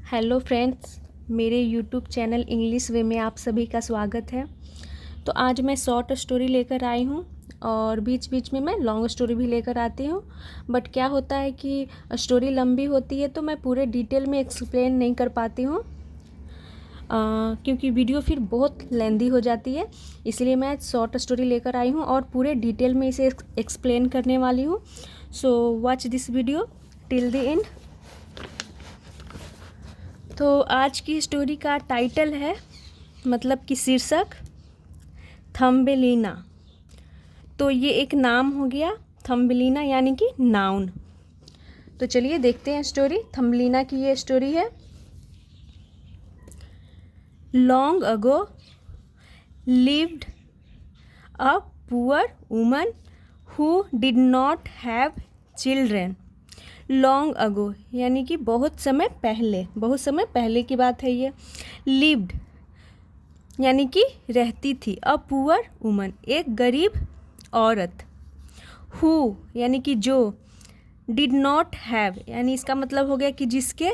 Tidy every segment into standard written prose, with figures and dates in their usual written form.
Hello friends, मेरे YouTube channel English वे में आप सभी का स्वागत है। तो आज मैं शॉर्ट स्टोरी लेकर आई हूँ और बीच बीच में मैं लॉन्ग स्टोरी भी लेकर आती हूँ। बट क्या होता है कि स्टोरी लंबी होती है तो मैं पूरे डिटेल में एक्सप्लेन नहीं कर पाती हूँ, क्योंकि वीडियो फिर बहुत लेंदी हो जाती है। इसलिए मैं शॉर्ट स्टोरी लेकर आई हूँ और पूरे डिटेल में इसे एक्सप्लेन करने वाली हूँ। So watch this video till the end. तो आज की स्टोरी का टाइटल है, मतलब कि शीर्षक, थम्बेलिना। तो ये एक नाम हो गया, थम्बेलिना यानी कि नाउन। तो चलिए देखते हैं स्टोरी। थम्बेलिना की ये स्टोरी है। Long ago lived a poor woman who did not have children. Long ago यानी कि बहुत समय पहले की बात है ये। लिव्ड यानी कि रहती थी। अ पुअर वुमन एक गरीब औरत। हु यानी कि जो। डिड नॉट हैव यानी इसका मतलब हो गया कि जिसके।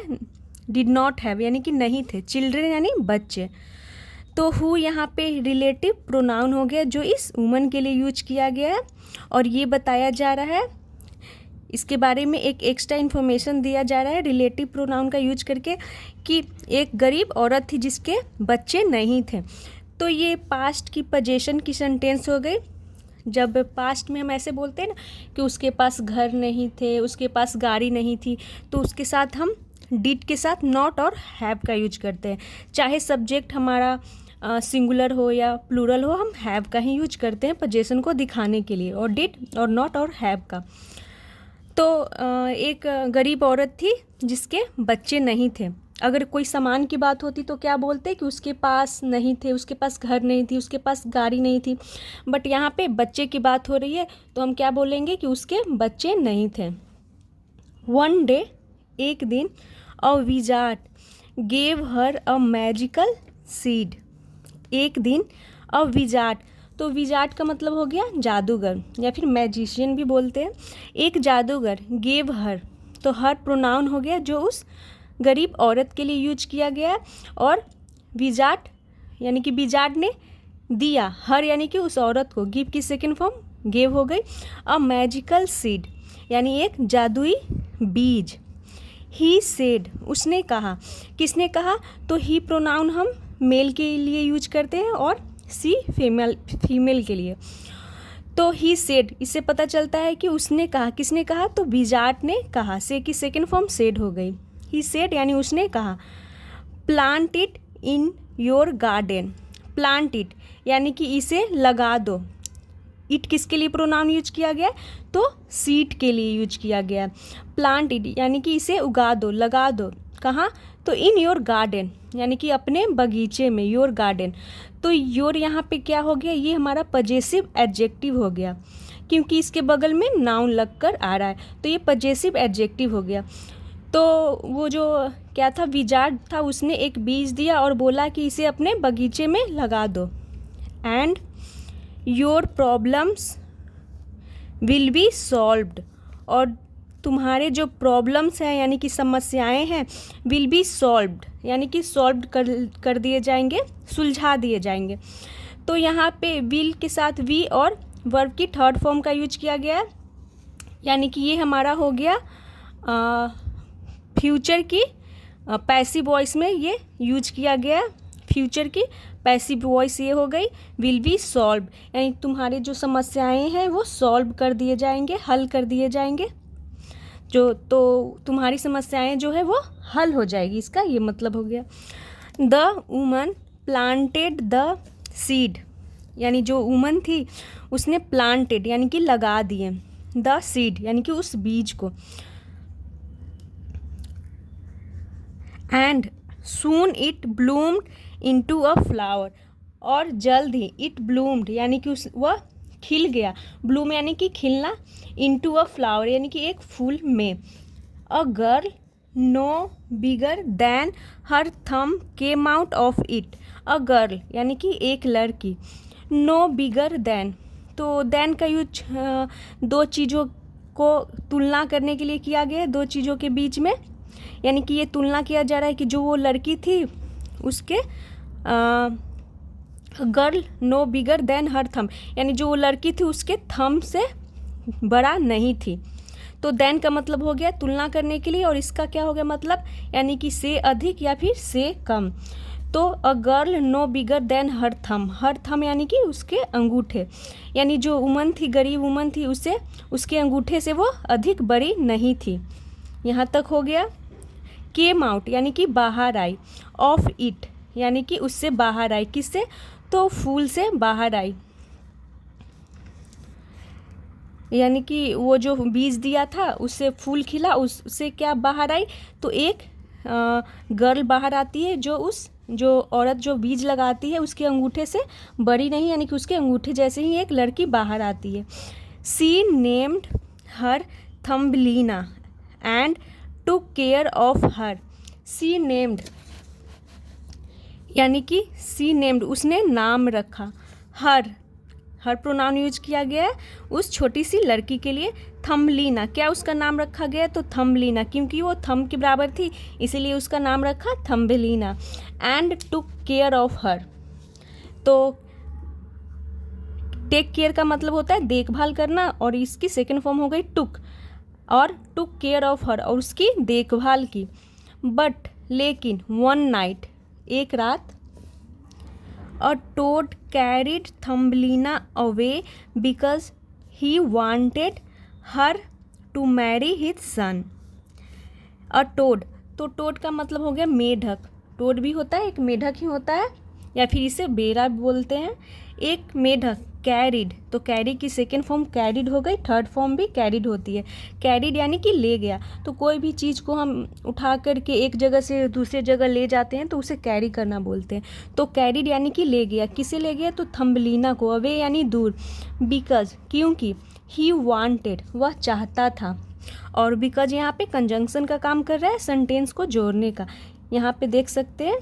डिड नॉट हैव यानी कि नहीं थे। चिल्ड्रेन यानी बच्चे। तो हु यहाँ पे रिलेटिव प्रोनाउन हो गया जो इस वुमन के लिए यूज किया गया है। और ये बताया जा रहा है, इसके बारे में एक एक्स्ट्रा इन्फॉर्मेशन दिया जा रहा है रिलेटिव प्रोनाउन का यूज करके, कि एक गरीब औरत थी जिसके बच्चे नहीं थे। तो ये पास्ट की पोजीशन की सेंटेंस हो गई। जब पास्ट में हम ऐसे बोलते हैं ना कि उसके पास घर नहीं थे, उसके पास गाड़ी नहीं थी, तो उसके साथ हम डिड के साथ नॉट और हैव का यूज करते हैं। चाहे सब्जेक्ट हमारा सिंगुलर हो या प्लूरल हो, हम हैव का ही यूज करते हैं पोजीशन को दिखाने के लिए, और डिड और नॉट और हैव का। तो एक गरीब औरत थी जिसके बच्चे नहीं थे। अगर कोई सामान की बात होती तो क्या बोलते कि उसके पास नहीं थे, उसके पास घर नहीं थी, उसके पास गाड़ी नहीं थी। बट यहाँ पे बच्चे की बात हो रही है तो हम क्या बोलेंगे कि उसके बच्चे नहीं थे। वन डे एक दिन, अ wizard gave her a magical seed. एक दिन अ विजार्ड, तो विजार्ड का मतलब हो गया जादूगर या फिर मैजिशियन भी बोलते हैं। एक जादूगर, गेव हर, तो हर प्रोनाउन हो गया जो उस गरीब औरत के लिए यूज किया गया है। और विजार्ड यानी कि विजार्ड ने दिया, हर यानी कि उस औरत को, गिव की सेकेंड फॉर्म गेव हो गई। अ मैजिकल सीड यानी एक जादुई बीज। ही सेड उसने कहा, किसने कहा, तो ही प्रोनाउन हम मेल के लिए यूज करते हैं और सी फीमेल के लिए। तो ही सेड, इससे पता चलता है कि उसने कहा, किसने कहा, तो विजार्ड ने कहा। से की सेकेंड फॉर्म सेड हो गई। ही सेड यानी उसने कहा। Plant it in your garden. Plant it यानी कि इसे लगा दो। इट किसके लिए प्रोनाउन यूज किया गया, तो सीड के लिए यूज किया गया। प्लांट इट यानी कि इसे उगा दो, लगा दो। कहाँ, तो इन योर गार्डन यानी कि अपने बगीचे में, योर गार्डन। तो योर यहाँ पे क्या हो गया, ये हमारा पजेसिव एडजेक्टिव हो गया, क्योंकि इसके बगल में नाउन लगकर आ रहा है, तो ये पजेसिव एडजेक्टिव हो गया। तो वो जो क्या था, विजार्ड था, उसने एक बीज दिया और बोला कि इसे अपने बगीचे में लगा दो। And your problems will be solved, और तुम्हारे जो प्रॉब्लम्स हैं यानी कि समस्याएं हैं, विल बी सॉल्व्ड यानी कि सॉल्व कर दिए जाएंगे, सुलझा दिए जाएंगे। तो यहाँ पे विल के साथ वी और वर्ब की थर्ड फॉर्म का यूज किया गया है, यानी कि ये हमारा हो गया फ्यूचर की पैसिव वॉइस में ये यूज किया गया। फ्यूचर की पैसिव वॉइस ये हो गई, विल बी सॉल्व, यानी तुम्हारी जो समस्याएं हैं वो सॉल्व कर दिए जाएंगे, हल कर दिए जाएंगे। जो तो तुम्हारी समस्याएं जो है वो हल हो जाएगी, इसका ये मतलब हो गया। The woman planted the seed, यानी जो वुमन थी उसने प्लांटेड यानी कि लगा दिए, द सीड यानी कि उस बीज को। And soon it bloomed into a flower, और जल्द ही इट ब्लूम्ड यानी कि वह खिल गया, ब्लूम यानी कि खिलना, इनटू अ फ्लावर यानी कि एक फूल में। A girl no bigger than her thumb came out of it. A girl यानी कि एक लड़की, नो बिगर देन, तो देन का यूज दो चीज़ों को तुलना करने के लिए किया गया है, दो चीज़ों के बीच में। यानी कि ये तुलना किया जा रहा है कि जो वो लड़की थी उसके girl no bigger than her thumb, यानी जो वो लड़की थी उसके थम से बड़ा नहीं थी। तो देन का मतलब हो गया तुलना करने के लिए, और इसका क्या हो गया मतलब, यानी कि से अधिक या फिर से कम। तो a girl no bigger than her thumb यानी कि उसके अंगूठे, यानी जो वुमन थी, गरीब वुमन थी, उसे उसके अंगूठे से वो अधिक बड़ी नहीं थी। यहाँ तक हो गया। केम आउट यानी कि बाहर आई, ऑफ इट यानी कि उससे बाहर आई, किससे, तो फूल से बाहर आई, यानी कि वो जो बीज दिया था उससे फूल खिला, उससे क्या बाहर आई, तो एक गर्ल बाहर आती है जो औरत जो बीज लगाती है उसके अंगूठे से बड़ी नहीं, यानी कि उसके अंगूठे जैसे ही एक लड़की बाहर आती है। She named her Thumbelina and took care of her. She named यानी कि सी नेम्ड उसने नाम रखा, हर प्रोनाउन यूज किया गया है उस छोटी सी लड़की के लिए। थम्बलीना क्या उसका नाम रखा गया, तो थम्बलीना, क्योंकि वो थम के बराबर थी इसीलिए उसका नाम रखा Thumbelina. And took care of हर, तो टेक केयर का मतलब होता है देखभाल करना, और इसकी सेकेंड फॉर्म हो गई टुक, और टुक केयर ऑफ हर और उसकी देखभाल की। बट लेकिन वन नाइट एक रात, a toad carried Thumbelina away because he wanted her to marry his son. A toad, तो टोड का मतलब हो गया मेढक, टोड भी होता है एक मेढक ही होता है, या फिर इसे बेरा बोलते हैं। एक मेढक कैरिड, तो कैरी की सेकेंड फॉर्म कैरिड हो गई, थर्ड फॉर्म भी कैरिड होती है। कैरिड यानी कि ले गया, तो कोई भी चीज़ को हम उठा करके एक जगह से दूसरे जगह ले जाते हैं तो उसे कैरी करना बोलते हैं। तो कैरिड यानी कि ले गया, किसे ले गया, तो थम्बलीना को, अवे यानी दूर, बिकॉज क्योंकि, ही वांटेड वह चाहता था, और बिकॉज यहाँ पे कंजंक्शन का काम कर रहा है सेंटेंस को जोड़ने का। यहाँ पे देख सकते हैं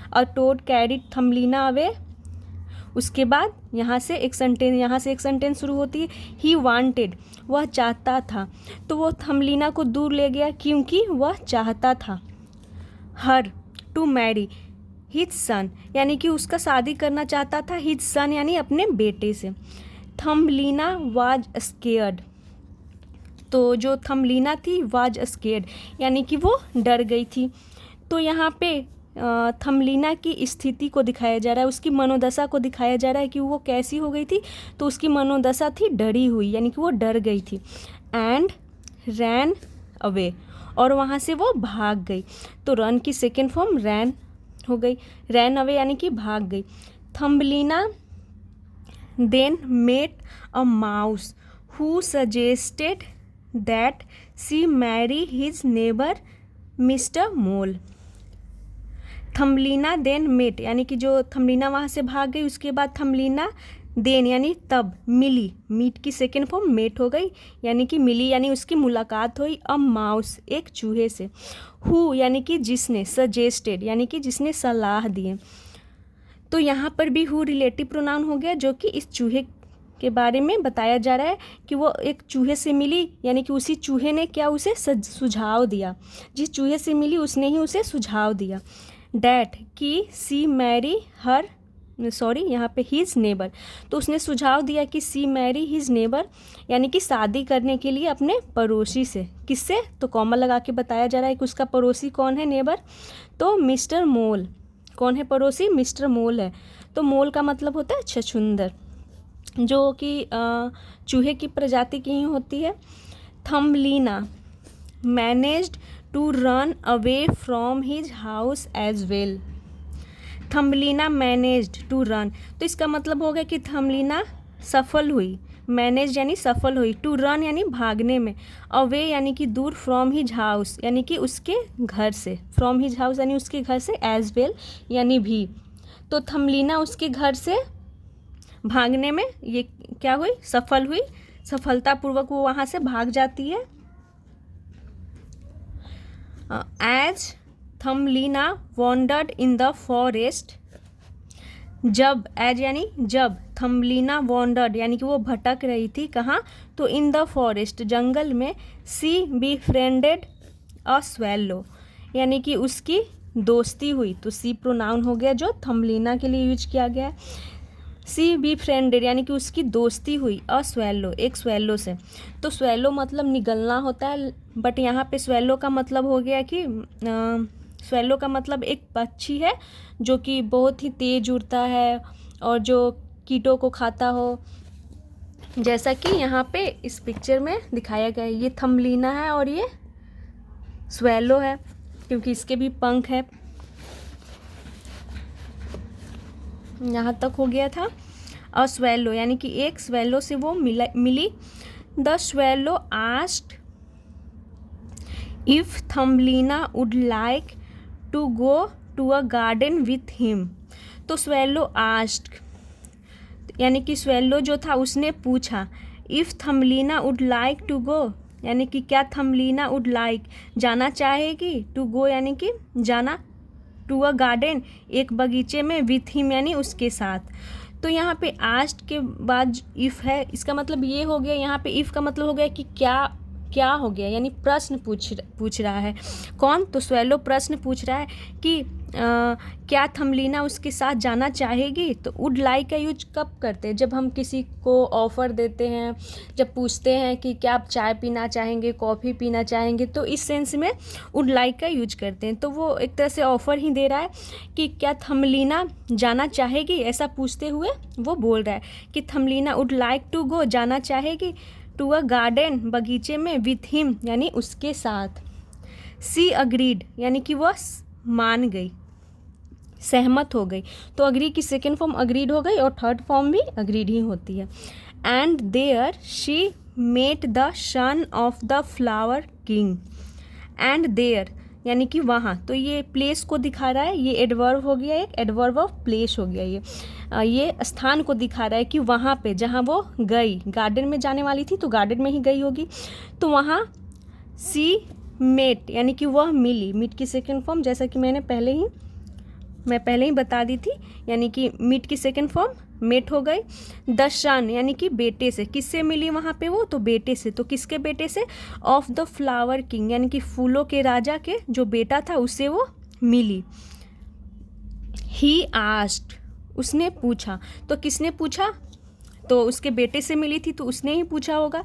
अ टोड कैरिड थम्बलीना अवे, उसके बाद यहाँ से एक सेंटेंस शुरू होती है, ही वांटेड वह चाहता था, तो वो थम्बलीना को दूर ले गया क्योंकि वह चाहता था। Her to marry his son यानी कि उसका शादी करना चाहता था, हिज सन यानी अपने बेटे से। थम्बलीना वाज स्केयर्ड, तो जो थम्बलीना थी वाज स्केयर्ड यानी कि वो डर गई थी। तो यहाँ पे थम्बलीना की स्थिति को दिखाया जा रहा है, उसकी मनोदशा को दिखाया जा रहा है कि वो कैसी हो गई थी, तो उसकी मनोदशा थी डरी हुई, यानी कि वो डर गई थी। एंड रैन अवे, और वहाँ से वो भाग गई, तो रन की सेकेंड फॉर्म रैन हो गई, रैन अवे यानी कि भाग गई। Thumbelina then met a mouse who suggested that she marry his neighbour Mister Mole. Thumbelina then met यानी कि जो थम्बलीना वहाँ से भाग गई उसके बाद थम्बलीना देन यानी तब मिली, मीट की सेकेंड फॉर्म मेट हो गई, यानी कि मिली यानी उसकी मुलाकात हुई अ माउस एक चूहे से। हु यानी कि जिसने, सजेस्टेड यानी कि जिसने सलाह दिए, तो यहाँ पर भी हु रिलेटिव प्रोनाउन हो गया, जो कि इस चूहे के बारे में बताया जा रहा है कि वो एक चूहे से मिली, यानी कि उसी चूहे ने क्या उसे सुझाव दिया, जिस चूहे से मिली उसने ही उसे सुझाव दिया। डैट कि सी मैरी हर, सॉरी यहाँ पे हिज नेबर, तो उसने सुझाव दिया कि सी मैरी हिज नेबर यानी कि शादी करने के लिए अपने पड़ोसी से, किससे, तो कॉमा लगा के बताया जा रहा है कि उसका पड़ोसी कौन है, नेबर, तो मिस्टर मोल। कौन है पड़ोसी, मिस्टर मोल है। तो मोल का मतलब होता है छछूंदर, जो कि चूहे की प्रजाति की ही होती है। Thumbelina managed to run away from his house as well. Thumbelina managed to run, तो इसका मतलब हो गया कि थम्बलीना सफल हुई, मैनेज यानी सफल हुई, टू रन यानी भागने में, अवे यानी कि दूर, फ्रॉम हिज हाउस यानी कि उसके घर से, फ्रॉम हिज हाउस यानी उसके घर से, एज वेल यानी भी। तो थम्बलीना उसके घर से भागने में ये क्या हुई, सफल हुई, सफलतापूर्वक वो वहाँ से भाग जाती है। As Thumbelina wandered in the forest, जब, एज यानी जब, थम्बलीना वॉन्डर्ड यानी कि वो भटक रही थी, कहाँ, तो इन द फॉरेस्ट जंगल में, सी बी फ्रेंडेड अ स्वेलो यानी कि उसकी दोस्ती हुई, तो सी प्रोनाउन हो गया जो थम्बलीना के लिए यूज किया गया है। सी बी फ्रेंडेड यानी कि उसकी दोस्ती हुई अ स्वेलो, एक स्वेलो से। तो स्वेलो मतलब निगलना होता है, बट यहाँ पे स्वेलो का मतलब हो गया कि स्वेलो का मतलब एक पक्षी है जो कि बहुत ही तेज उड़ता है और जो कीटों को खाता हो, जैसा कि यहाँ पे इस पिक्चर में दिखाया गया है। ये थम्बलीना है और ये स्वेलो है क्योंकि इसके भी पंख है। यहाँ तक हो गया था। अ स्वेलो यानी कि एक स्वेलो से वो मिली। The swallow asked if Thumbelina would like to go to a garden with him. तो स्वेलो आस्क्ड यानी कि स्वेलो जो था उसने पूछा, if Thumbelina would like to go यानी कि क्या थम्बलीना वुड लाइक जाना चाहेगी, टू गो यानी कि जाना, टू अ गार्डन एक बगीचे में, विथ हिम यानी उसके साथ। तो यहाँ पे आस्क्ड के बाद इफ़ है, इसका मतलब ये हो गया, यहाँ पे इफ़ का मतलब हो गया कि क्या हो गया, यानी प्रश्न पूछ रहा है। कौन? तो स्वेलो प्रश्न पूछ रहा है कि क्या थम्बलीना उसके साथ जाना चाहेगी। तो वुड लाइक का यूज कब करते हैं? जब हम किसी को ऑफ़र देते हैं, जब पूछते हैं कि क्या आप चाय पीना चाहेंगे, कॉफ़ी पीना चाहेंगे, तो इस सेंस में वुड लाइक का यूज करते हैं। तो वो एक तरह से ऑफ़र ही दे रहा है कि क्या थम्बलीना जाना चाहेगी, ऐसा पूछते हुए वो बोल रहा है कि Thumbelina would like to go जाना चाहेगी टू अ गार्डन बगीचे में, विथ हिम यानी उसके साथ। सी अग्रीड यानी कि वह मान गई, सहमत हो गई। तो अग्री की सेकेंड फॉर्म अग्रीड हो गई और थर्ड फॉर्म भी अग्रीड ही होती है। And there she met the son of the flower king. And there यानी कि वहाँ, तो ये प्लेस को दिखा रहा है, ये एडवर्ब हो गया, एक एडवर्ब ऑफ प्लेस हो गया। ये स्थान को दिखा रहा है कि वहाँ पे जहाँ वो गई, गार्डन में जाने वाली थी तो गार्डन में ही गई होगी, तो वहाँ सी मेट यानी कि वह मिली। मीट की सेकेंड फॉर्म जैसा कि मैं पहले ही बता दी थी, यानी कि मीट की सेकेंड फॉर्म मेट हो गई। द सन यानी कि बेटे से, किससे मिली वहाँ पे वो, तो बेटे से। तो किसके बेटे से? ऑफ द फ्लावर किंग यानी कि फूलों के राजा के जो बेटा था उससे वो मिली। ही आस्क्ड उसने पूछा, तो किसने पूछा? तो उसके बेटे से मिली थी तो उसने ही पूछा होगा।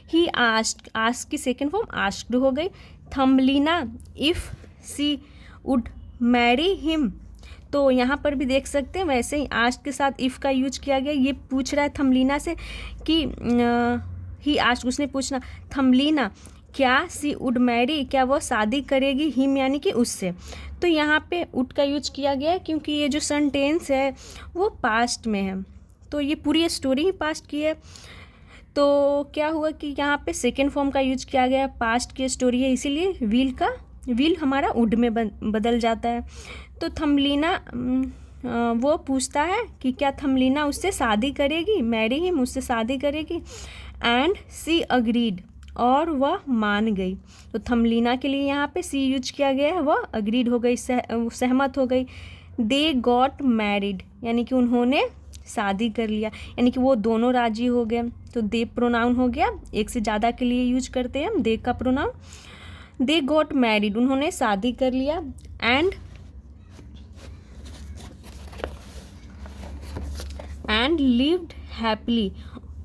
ही आस्क्ड, आस्क की सेकेंड फॉर्म आस्क्ड हो गई। Thumbelina if she would marry him, तो यहाँ पर भी देख सकते हैं वैसे ही आस्क के साथ इफ़ का यूज किया गया। ये पूछ रहा है थम्बलीना से कि ही आस्क उसने पूछना, थम्बलीना क्या सी वुड मैरी क्या वह शादी करेगी, हिम यानी कि उससे। तो यहाँ पे वुड का यूज किया गया है क्योंकि ये जो सेंटेंस है वो पास्ट में है, तो ये पूरी स्टोरी ही पास्ट की है। तो क्या हुआ कि यहाँ पे सेकेंड फॉर्म का यूज किया गया, पास्ट की स्टोरी है इसीलिए विल हमारा वुड में बदल जाता है। तो थम्बलीना वो पूछता है कि क्या थम्बलीना उससे शादी करेगी, मैरी हिम उससे शादी करेगी। एंड सी अग्रीड और वह मान गई। तो थम्बलीना के लिए यहाँ पे सी यूज किया गया है, वह अग्रीड हो गई, सहमत हो गई। दे गॉट मैरिड यानी कि उन्होंने शादी कर लिया, यानी कि वो दोनों राजी हो गए। तो दे प्रोनाउन हो गया, एक से ज़्यादा के लिए यूज करते हैं हम दे का प्रोनाउन। दे गॉट मैरिड उन्होंने शादी कर लिया। एंड लिव्ड हैप्पीली,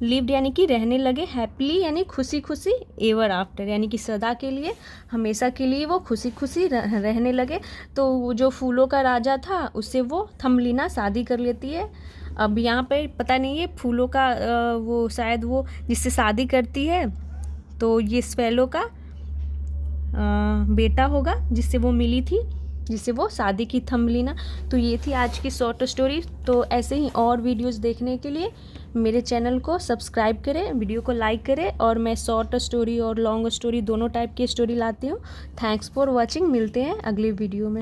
लिव्ड यानी कि रहने लगे, हैप्पीली यानी खुशी खुशी, एवर आफ्टर यानी कि सदा के लिए, हमेशा के लिए वो खुशी खुशी रहने लगे। तो जो फूलों का राजा था उससे वो थम्बलीना शादी कर लेती है। अब यहाँ पे पता नहीं है फूलों का वो शायद वो जिससे शादी करती है तो ये स्वेलो का बेटा होगा जिससे वो मिली थी, जिससे वो शादी की थम्बलीना। तो ये थी आज की शॉर्ट स्टोरी। तो ऐसे ही और वीडियोस देखने के लिए मेरे चैनल को सब्सक्राइब करें, वीडियो को लाइक करें, और मैं शॉर्ट स्टोरी और लॉन्ग स्टोरी दोनों टाइप की स्टोरी लाती हूँ। थैंक्स फॉर वॉचिंग, मिलते हैं अगले वीडियो में।